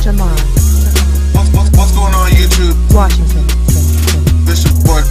What's going on YouTube? Washington. This is Marty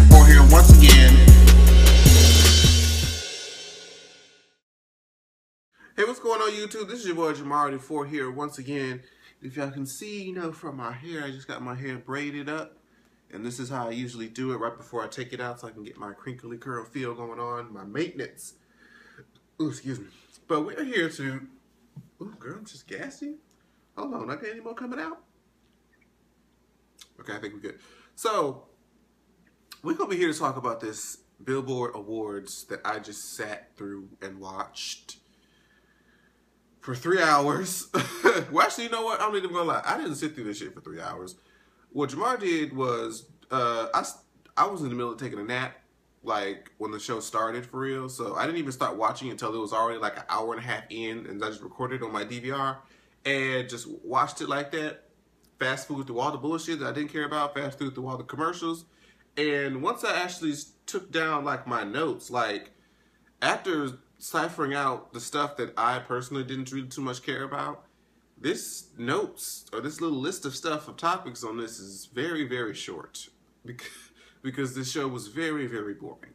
4 here once again. Hey, what's going on YouTube? This is your boy Marty 4 here once again. If y'all can see, you know, from my hair, I just got my hair braided up. And this is how I usually do it right before I take it out so I can get my crinkly curl feel going on, my maintenance. Ooh, excuse me. But we're here to... Ooh, girl, I'm just gassy. Hold on, I got any more coming out? Okay, I think we're good. So, we're going to be here to talk about this Billboard Awards that I just sat through and watched for 3 hours. Well, actually, you know what? I'm not even going to lie. I didn't sit through this shit for 3 hours. What Jamar did was, I was in the middle of taking a nap, like, when the show started, for real. So, I didn't even start watching until it was already, like, an hour and a half in, and I just recorded it on my DVR, and just watched it like that. Fast forward through all the bullshit that I didn't care about, fast forward through all the commercials. And once I actually took down, like, my notes, like, after ciphering out the stuff that I personally didn't really too much care about, this notes, or this little list of stuff, of topics on this is very, very short. Because this show was very, very boring.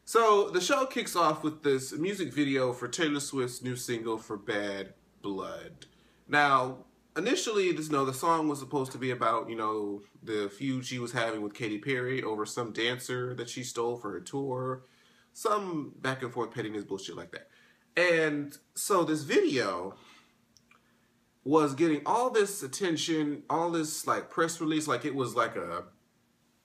So, the show kicks off with this music video for Taylor Swift's new single, For Bad Blood. Now, initially, the song was supposed to be about, you know, the feud she was having with Katy Perry over some dancer that she stole for her tour. Some back and forth pettiness bullshit like that. And so this video was getting all this attention, all this, like, press release, like it was like a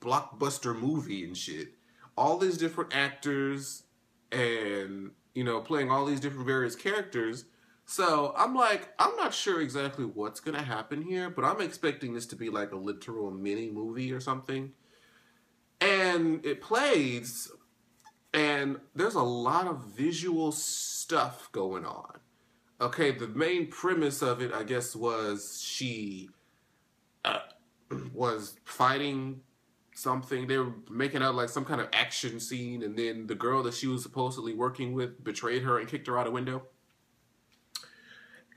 blockbuster movie and shit. All these different actors and, you know, playing all these different various characters. So I'm like, I'm not sure exactly what's going to happen here, but I'm expecting this to be like a literal mini movie or something. And it plays, and there's a lot of visual stuff going on. Okay, the main premise of it, I guess, was she was fighting something. They were making out like some kind of action scene, and then the girl that she was supposedly working with betrayed her and kicked her out a window.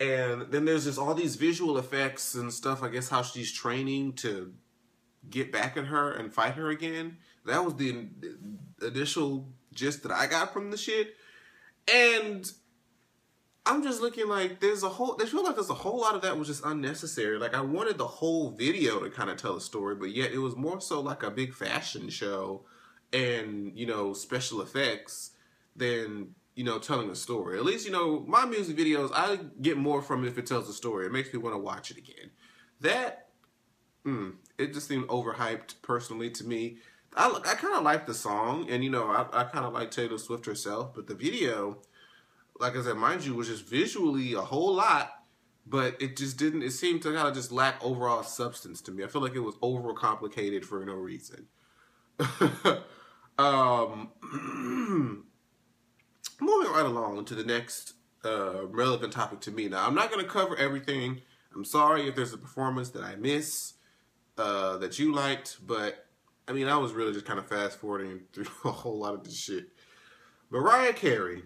And then there's just all these visual effects and stuff, I guess how she's training to get back at her and fight her again. That was the initial gist that I got from the shit. And I'm just looking like I feel like there's a whole lot of that was just unnecessary. Like, I wanted the whole video to kind of tell a story, but yet it was more so like a big fashion show and, you know, special effects than, you know, telling a story. At least, you know, my music videos, I get more from it if it tells a story. It makes me want to watch it again. That, it just seemed overhyped personally to me. I kind of like the song, and, you know, I kind of like Taylor Swift herself, but the video, like I said, mind you, was just visually a whole lot, but it just didn't, it seemed to kind of just lack overall substance to me. I feel like it was overcomplicated for no reason. Moving right along to the next relevant topic to me. Now, I'm not going to cover everything. I'm sorry if there's a performance that I miss that you liked, but, I mean, I was really just kind of fast-forwarding through a whole lot of this shit. Mariah Carey.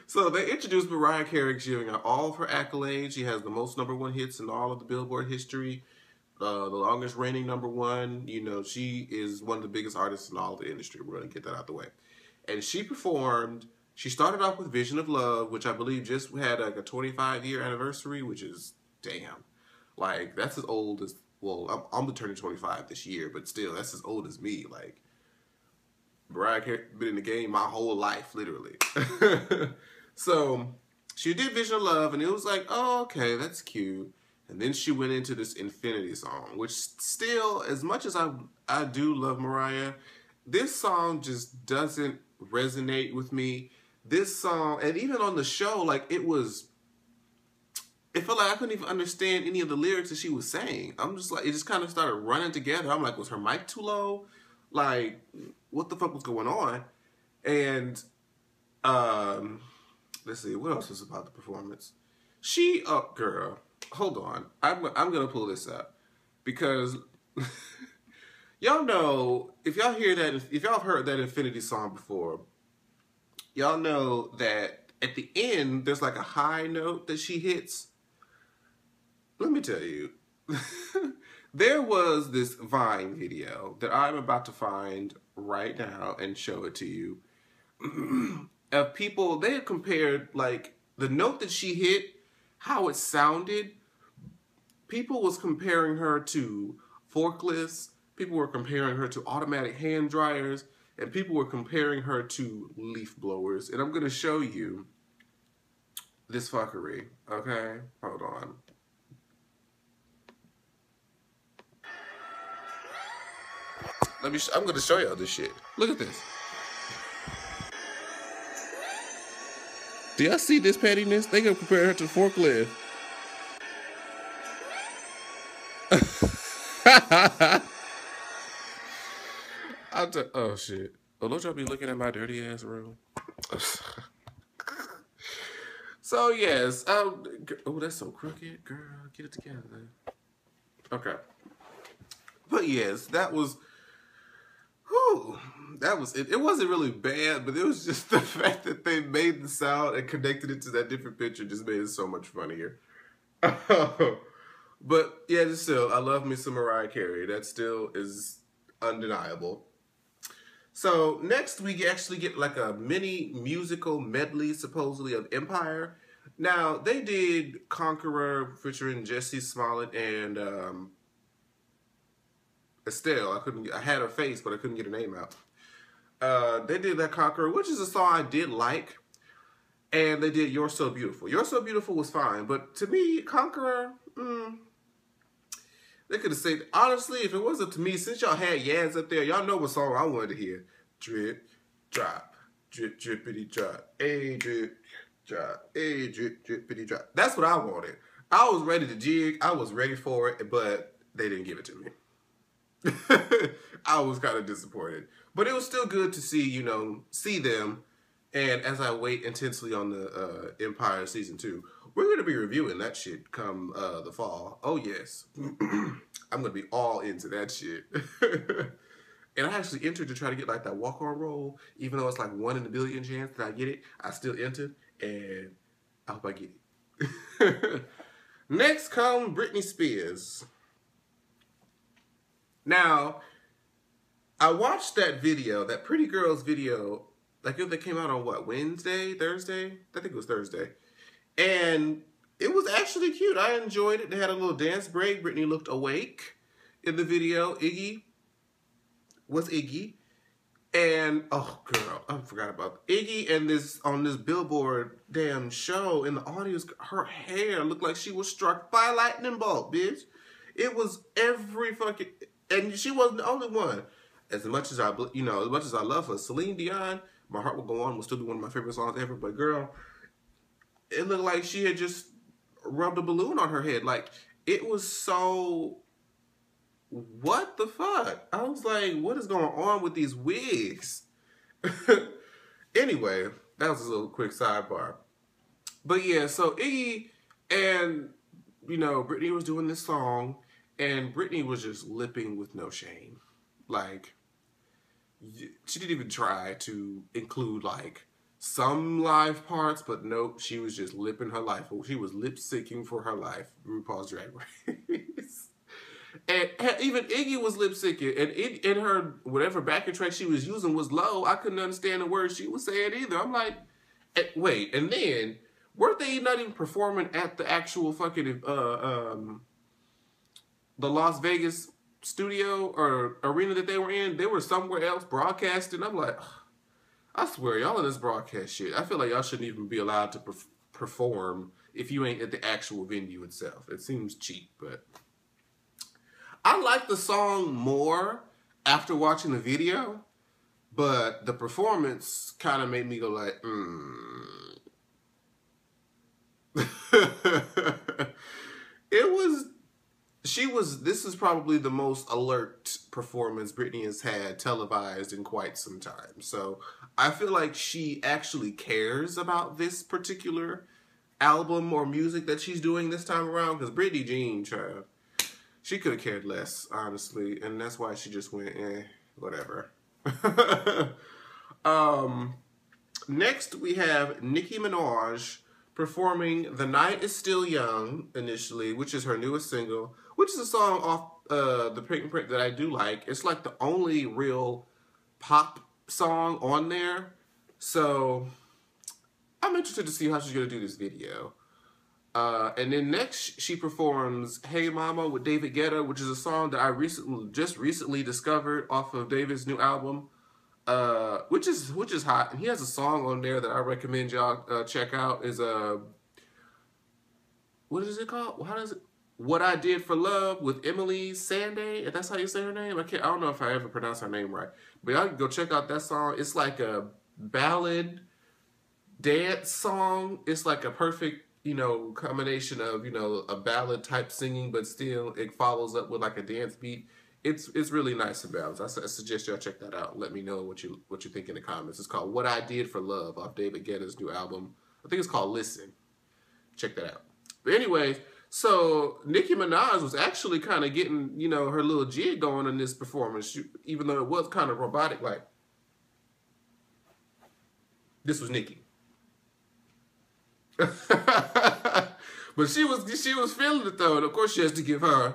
So they introduced Mariah Carey, giving her all of her accolades. She has the most #1 hits in all of the Billboard history, the longest reigning #1. You know, she is one of the biggest artists in all of the industry. We're going to get that out the way. And she performed, she started off with Vision of Love, which I believe just had like a 25-year anniversary, which is, damn. Like, that's as old as, well, I'm turning 25 this year, but still, that's as old as me. Like, Mariah Carey been in the game my whole life, literally. So, she did Vision of Love, and it was like, oh, okay, that's cute. And then she went into this Infinity song, which still, as much as I do love Mariah, this song just doesn't resonate with me. This song, and even on the show, like, it felt like I couldn't even understand any of the lyrics that she was saying. I'm just like, it just kind of started running together. I'm like, was her mic too low? Like, what the fuck was going on? And, let's see, what else was about the performance? Girl, hold on. I'm gonna pull this up. Because Y'all know, if y'all hear that, if y'all have heard that Infinity song before, y'all know that at the end, there's like a high note that she hits. Let me tell you, there was this Vine video that I'm about to find right now and show it to you. Of people, they had compared like the note that she hit, how it sounded. People was comparing her to forklifts. People were comparing her to automatic hand dryers, and people were comparing her to leaf blowers. And I'm gonna show you this fuckery. Okay, hold on. I'm gonna show y'all this shit. Look at this. Do y'all see this pettiness? They gonna compare her to forklift. Oh shit. Oh, don't y'all be looking at my dirty ass room. So yes, oh that's so crooked, girl. Get it together. Okay. But yes, that was it. It wasn't really bad, but it was just the fact that they made the sound and connected it to that different picture just made it so much funnier. But yeah, just still, I love me some Mariah Carey. That still is undeniable. So next we actually get like a mini musical medley, supposedly, of Empire. Now, they did Conqueror featuring Jesse Smollett and Estelle. I had her face, but I couldn't get her name out. They did that Conqueror, which is a song I did like. And they did You're So Beautiful. You're So Beautiful was fine, but to me, Conqueror, they could have said, honestly, if it wasn't to me, since y'all had Yaz up there, y'all know what song I wanted to hear. Drip, drop, drip, drippity, drop. Hey, drip, drop. Hey, drip, drippity, drop. That's what I wanted. I was ready to jig. I was ready for it, but they didn't give it to me. I was kind of disappointed. But it was still good to see, see them. And as I wait intensely on the Empire Season 2, we're going to be reviewing that shit come the fall. Oh, yes. I'm going to be all into that shit. And I actually entered to try to get like that walk-on roll, even though it's like 1 in a billion chance that I get it. I still entered, and I hope I get it. Next comes Britney Spears. Now, I watched that video, that Pretty Girls video, like that came out on what, Wednesday, Thursday? I think it was Thursday. And it was actually cute. I enjoyed it. They had a little dance break. Britney looked awake in the video. Iggy was Iggy. And, oh, girl, I forgot about Iggy and on this Billboard damn show in the audience, her hair looked like she was struck by a lightning bolt, bitch. It was every fucking, and she wasn't the only one. As much as I love her, Celine Dion, My Heart Will Go On will still be one of my favorite songs ever, but girl, it looked like she had just rubbed a balloon on her head. Like, it was so, what the fuck? I was like, what is going on with these wigs? Anyway, that was a little quick sidebar. But yeah, so Iggy and, Britney was doing this song, and Britney was just lipping with no shame. Like, she didn't even try to include, like, some live parts, but nope, she was just lipping her life. She was lip-syncing for her life, RuPaul's Drag Race. And even Iggy was lip-syncing, and in her, whatever backing track she was using was low. I couldn't understand the words she was saying either. I'm like, wait, and then, weren't they not even performing at the actual fucking, the Las Vegas studio or arena that they were in? They were somewhere else broadcasting. I'm like, I swear, y'all in this broadcast shit, I feel like y'all shouldn't even be allowed to perform if you ain't at the actual venue itself. It seems cheap, but I like the song more after watching the video, but the performance kind of made me go like, This is probably the most alert performance Britney has had televised in quite some time. So I feel like she actually cares about this particular album or music that she's doing this time around, because Britney Jean, child, She could have cared less, honestly, and that's why she just went, whatever. Next, we have Nicki Minaj performing "The Night Is Still Young" initially, which is her newest single, which is a song off the Pink Print that I do like. It's like the only real pop song on there, so I'm interested to see how she's gonna do this video. And then next, she performs "Hey Mama" with David Guetta, which is a song that I recently discovered off of David's new album, which is hot. And he has a song on there that I recommend y'all check out. Is what is it called? How does it? "What I Did for Love" with Emily Sandé. If that's how you say her name, I don't know if I ever pronounce her name right, but y'all can go check out that song. It's like a ballad dance song. It's like a perfect, combination of, a ballad type singing, but still it follows up with like a dance beat. It's really nice and balanced. I suggest y'all check that out. Let me know what you think in the comments. It's called "What I Did for Love" off David Guetta's new album. I think it's called "Listen." Check that out. But anyway, so Nicki Minaj was actually kind of getting, her little jig going in this performance, even though it was kind of robotic. Like, this was Nicki. But she was feeling it though, and of course she has to give her,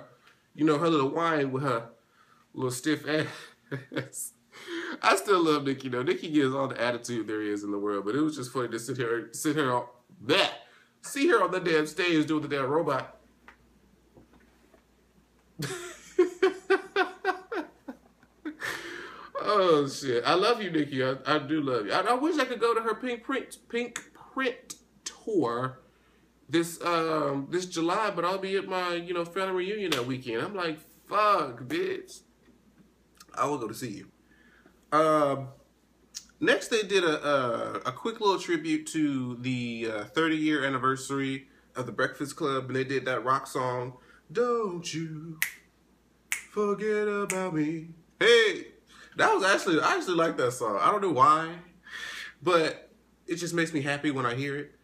her little wine with her little stiff ass. I still love Nicki though. Nicki gives all the attitude there is in the world, but it was just funny to see her on the damn stage doing the damn robot. Oh shit! I love you, Nicki. I do love you. I wish I could go to her Pink Print tour this July, but I'll be at my family reunion that weekend. I'm like, fuck, bitch. I will go to see you. Next, they did a quick little tribute to the 30-year anniversary of the Breakfast Club, and they did that rock song, "Don't You Forget About Me." Hey, I actually like that song. I don't know why, but it just makes me happy when I hear it.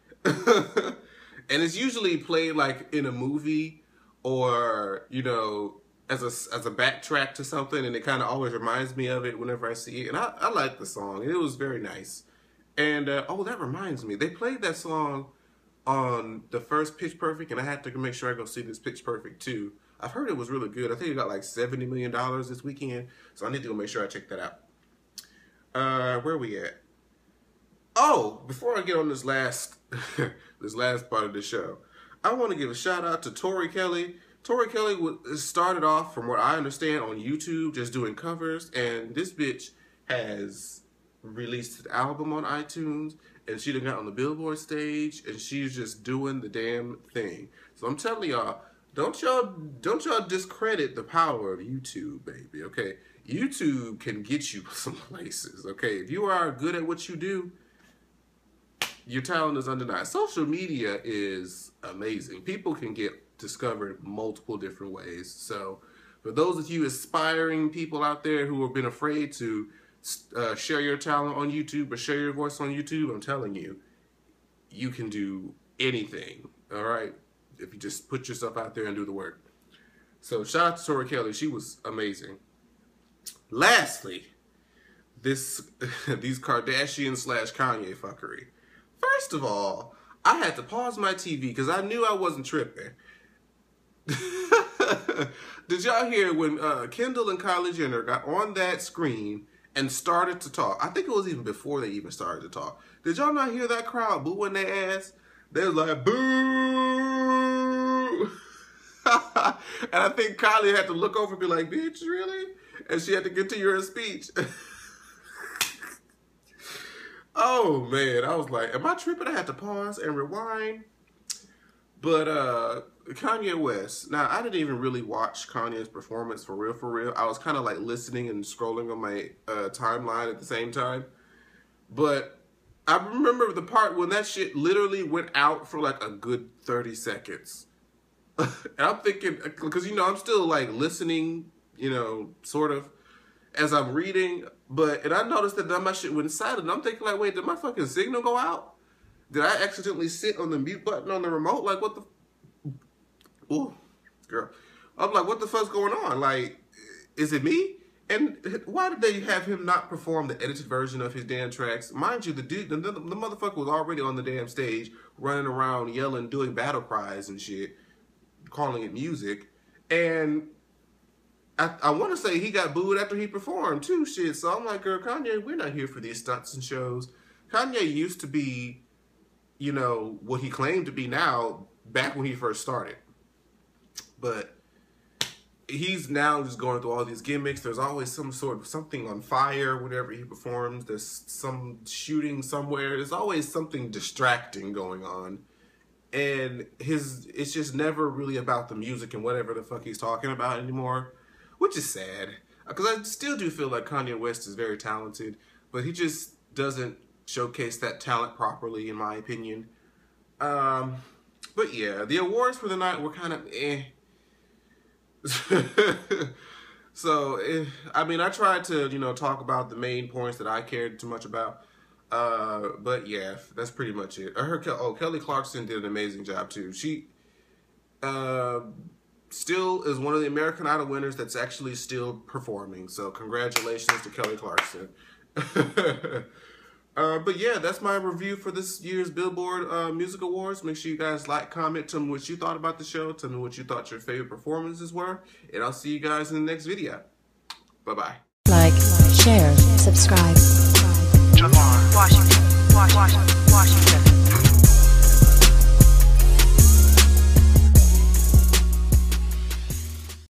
And it's usually played like in a movie or, as a backtrack to something, and it kind of always reminds me of it whenever I see it. And I like the song. It was very nice. And, oh, that reminds me. They played that song on the first Pitch Perfect, and I had to make sure I go see this Pitch Perfect too. I've heard it was really good. I think it got like $70 million this weekend, so I need to go make sure I check that out. Where are we at? Oh, before I get on this last part of the show, I want to give a shout out to Tori Kelly. Tori Kelly started off, from what I understand, on YouTube just doing covers, and this bitch has released an album on iTunes, and she done got on the Billboard stage, and she's just doing the damn thing. So I'm telling y'all, don't y'all discredit the power of YouTube, baby. Okay, YouTube can get you some places. Okay, if you are good at what you do, your talent is undeniable. Social media is amazing. People can get discovered multiple different ways. So for those of you aspiring people out there who have been afraid to share your talent on YouTube or share your voice on YouTube, I'm telling you, you can do anything, all right? If you just put yourself out there and do the work. So shout out to Tori Kelly. She was amazing. Lastly, these Kardashian/Kanye fuckery. First of all, I had to pause my TV because I knew I wasn't tripping. Did y'all hear when Kendall and Kylie Jenner got on that screen and started to talk? I think it was even before they even started to talk. Did y'all not hear that crowd booing their ass? They was like, boo! And I think Kylie had to look over and be like, bitch, really? And she had to continue her speech. Oh, man. I was like, am I tripping? I had to pause and rewind. But Kanye West. Now, I didn't even really watch Kanye's performance for real. I was kind of like listening and scrolling on my timeline at the same time. But I remember the part when that shit literally went out for like a good 30 seconds. And I'm thinking, because, I'm still like listening, sort of, as I'm reading. And I noticed that my shit went silent. And I'm thinking like, wait, did my fucking signal go out? Did I accidentally sit on the mute button on the remote? Like, what the... Ooh, girl. I'm like, what the fuck's going on? Like, is it me? And why did they have him not perform the edited version of his damn tracks? Mind you, the dude, the motherfucker was already on the damn stage, running around, yelling, doing battle cries and shit, calling it music. And I want to say he got booed after he performed too, shit. So I'm like, girl, Kanye, we're not here for these stunts and shows. Kanye used to be, you know, what he claimed to be now, back when he first started. But he's now just going through all these gimmicks. There's always some sort of something on fire whenever he performs. There's some shooting somewhere. There's always something distracting going on. And it's just never really about the music and whatever the fuck he's talking about anymore, which is sad. Because I still do feel like Kanye West is very talented, but he just doesn't showcase that talent properly, in my opinion. But yeah, the awards for the night were kind of eh. So, I mean, I tried to, you know, talk about the main points that I cared too much about. But yeah, that's pretty much it. I heard, Kelly Clarkson did an amazing job too. She, still is one of the American Idol winners that's actually still performing. So congratulations to Kelly Clarkson. But yeah, that's my review for this year's Billboard Music Awards. Make sure you guys like, comment, tell me what you thought about the show. Tell me what you thought your favorite performances were. And I'll see you guys in the next video. Bye-bye. Like, share, subscribe. Washington.